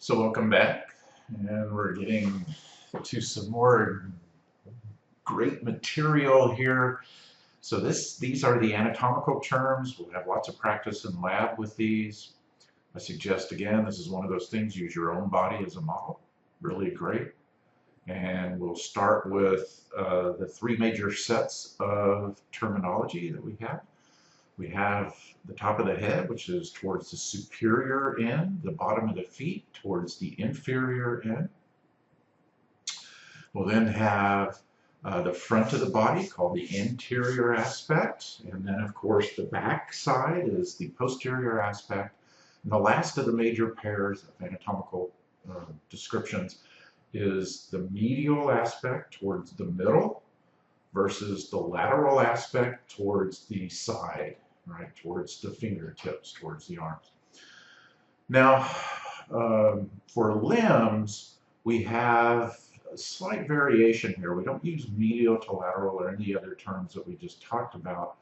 So welcome back, and we're getting to some more great material here. So these are the anatomical terms. We'll have lots of practice in lab with these. I suggest again, this is one of those things, use your own body as a model. Really great. And we'll start with the three major sets of terminology that we have. We have the top of the head, which is towards the superior end, the bottom of the feet towards the inferior end. We'll then have the front of the body called the anterior aspect, and then of course the back side is the posterior aspect. And the last of the major pairs of anatomical descriptions is the medial aspect towards the middle versus the lateral aspect towards the side, right, towards the fingertips, towards the arms. Now, for limbs, we have a slight variation here. We don't use medial to lateral or any other terms that we just talked about.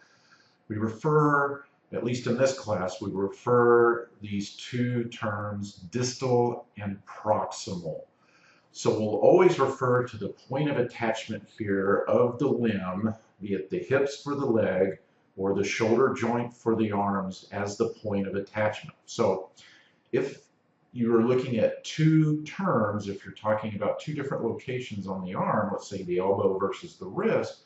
We refer, at least in this class, we refer these two terms distal and proximal. So we'll always refer to the point of attachment here of the limb, be it the hips for the leg or the shoulder joint for the arms, as the point of attachment. So if you're looking at two terms, if you're talking about two different locations on the arm, let's say the elbow versus the wrist,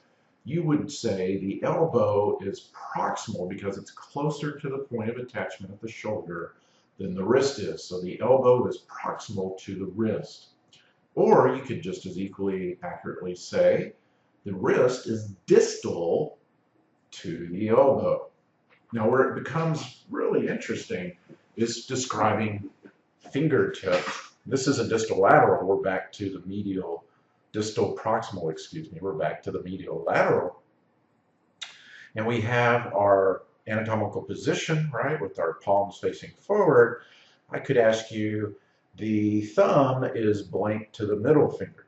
you would say the elbow is proximal because it's closer to the point of attachment at the shoulder than the wrist is. So the elbow is proximal to the wrist. Or you could just as equally accurately say the wrist is distal to the elbow. Now where it becomes really interesting is describing fingertip. This is a distal lateral. We're back to the medial, distal proximal, excuse me. We're back to the medial lateral. And we have our anatomical position, right, with our palms facing forward. I could ask you, the thumb is blank to the middle finger.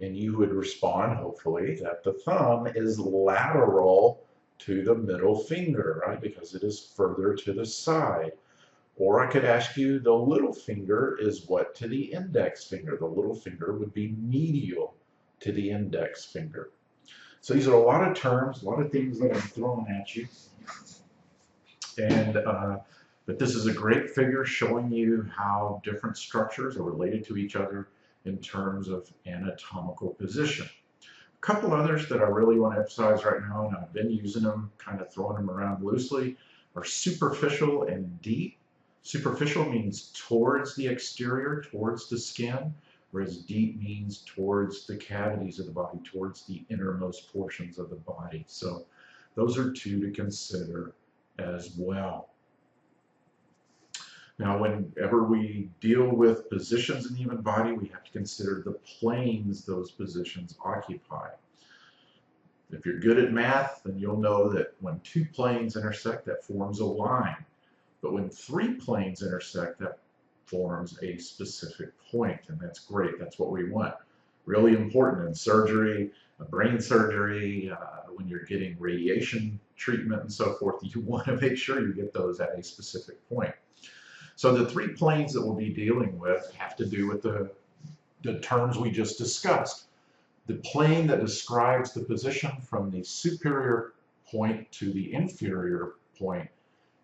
And you would respond, hopefully, that the thumb is lateral to the middle finger, right, because it is further to the side. Or I could ask you, the little finger is what to the index finger? The little finger would be medial to the index finger. So these are a lot of terms, a lot of things that I'm throwing at you. And but this is a great figure showing you how different structures are related to each other in terms of anatomical position. A couple others that I really want to emphasize right now, and I've been using them, kind of throwing them around loosely, are superficial and deep. Superficial means towards the exterior, towards the skin, whereas deep means towards the cavities of the body, towards the innermost portions of the body. So those are two to consider as well. Now, whenever we deal with positions in the human body, we have to consider the planes those positions occupy. If you're good at math, then you'll know that when two planes intersect, that forms a line. But when three planes intersect, that forms a specific point, and that's great. That's what we want. Really important in surgery, brain surgery, when you're getting radiation treatment and so forth, you want to make sure you get those at a specific point. So the three planes that we'll be dealing with have to do with the terms we just discussed. The plane that describes the position from the superior point to the inferior point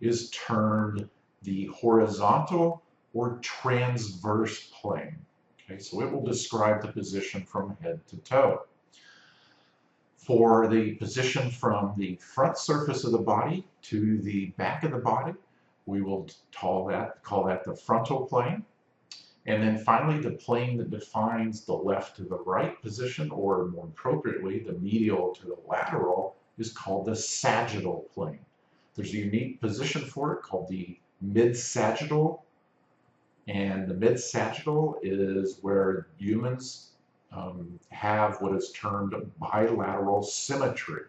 is termed the horizontal or transverse plane. Okay, so it will describe the position from head to toe. For the position from the front surface of the body to the back of the body, we will call that the frontal plane. And then finally, the plane that defines the left to the right position, or more appropriately, the medial to the lateral, is called the sagittal plane. There's a unique position for it called the mid-sagittal. And the mid-sagittal is where humans have what is termed bilateral symmetry.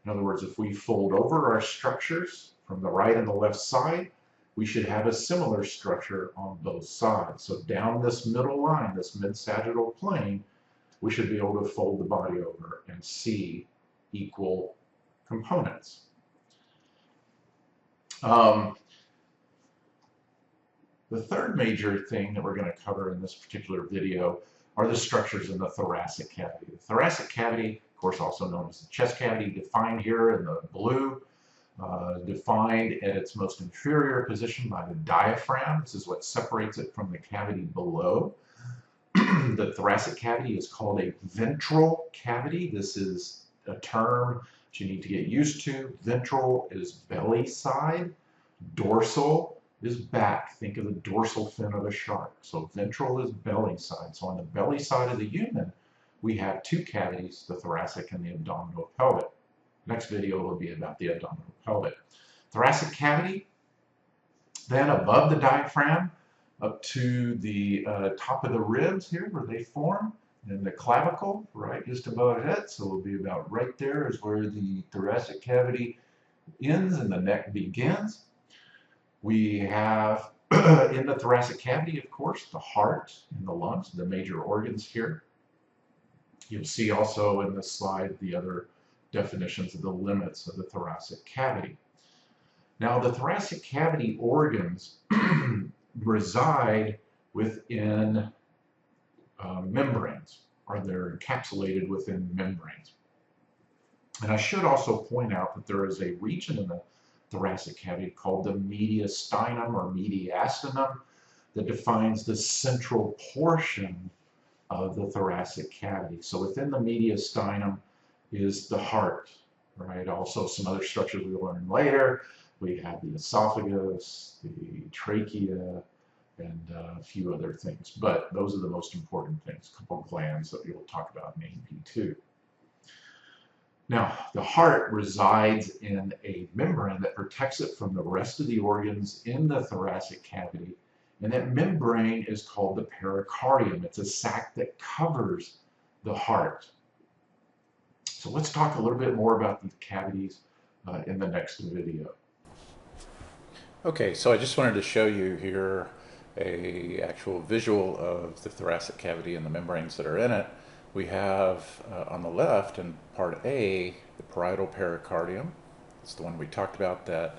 In other words, if we fold over our structures from the right and the left side, we should have a similar structure on both sides. So down this middle line, this mid-sagittal plane, we should be able to fold the body over and see equal components. The third major thing that we're going to cover in this particular video are the structures in the thoracic cavity. The thoracic cavity, of course, also known as the chest cavity, defined here in the blue, defined at its most inferior position by the diaphragm. This is what separates it from the cavity below. The thoracic cavity is called a ventral cavity. This is a term that you need to get used to. Ventral is belly side. Dorsal is back. Think of the dorsal fin of a shark. So ventral is belly side. So on the belly side of the human, we have two cavities, the thoracic and the abdominal pelvic. Next video will be about the abdominal pelvic. Thoracic cavity, then above the diaphragm, up to the top of the ribs here where they form, and the clavicle, right just above it. So it'll be about right there is where the thoracic cavity ends and the neck begins. We have in the thoracic cavity, of course, the heart and the lungs, the major organs here. You'll see also in this slide the other definitions of the limits of the thoracic cavity. Now, the thoracic cavity organs reside within membranes, or they're encapsulated within membranes. And I should also point out that there is a region in the thoracic cavity called the mediastinum or mediastinum that defines the central portion of the thoracic cavity. So within the mediastinum is the heart, right? Also some other structures we'll learn later. We have the esophagus, the trachea, and a few other things. But those are the most important things, a couple of glands that we'll talk about in AP2. Now, the heart resides in a membrane that protects it from the rest of the organs in the thoracic cavity. And that membrane is called the pericardium. It's a sac that covers the heart. So let's talk a little bit more about these cavities in the next video. Okay, so I just wanted to show you here a actual visual of the thoracic cavity and the membranes that are in it. We have on the left in part A the parietal pericardium. It's the one we talked about that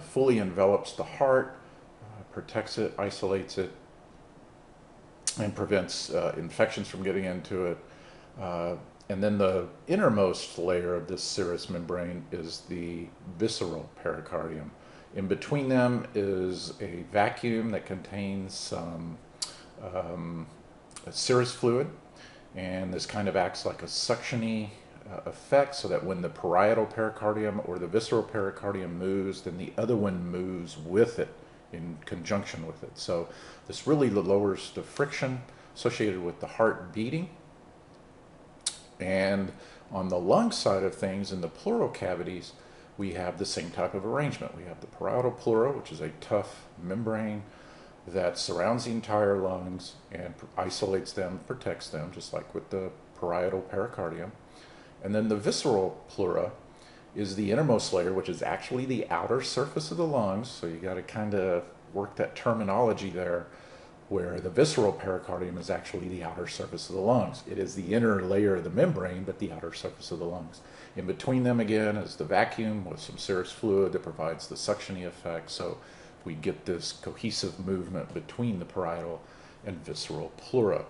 fully envelops the heart, protects it, isolates it, and prevents infections from getting into it. And then the innermost layer of this serous membrane is the visceral pericardium. In between them is a vacuum that contains some serous fluid, and this kind of acts like a suction-y effect, so that when the parietal pericardium or the visceral pericardium moves, then the other one moves with it, in conjunction with it. So this really lowers the friction associated with the heart beating. And on the lung side of things, in the pleural cavities, we have the same type of arrangement. We have the parietal pleura, which is a tough membrane that surrounds the entire lungs and isolates them, protects them, just like with the parietal pericardium. And then the visceral pleura is the innermost layer, which is actually the outer surface of the lungs. So you got to kind of work that terminology there, where the visceral pericardium is actually the outer surface of the lungs. It is the inner layer of the membrane, but the outer surface of the lungs. In between them again is the vacuum with some serous fluid that provides the suction-y effect. So we get this cohesive movement between the parietal and visceral pleura.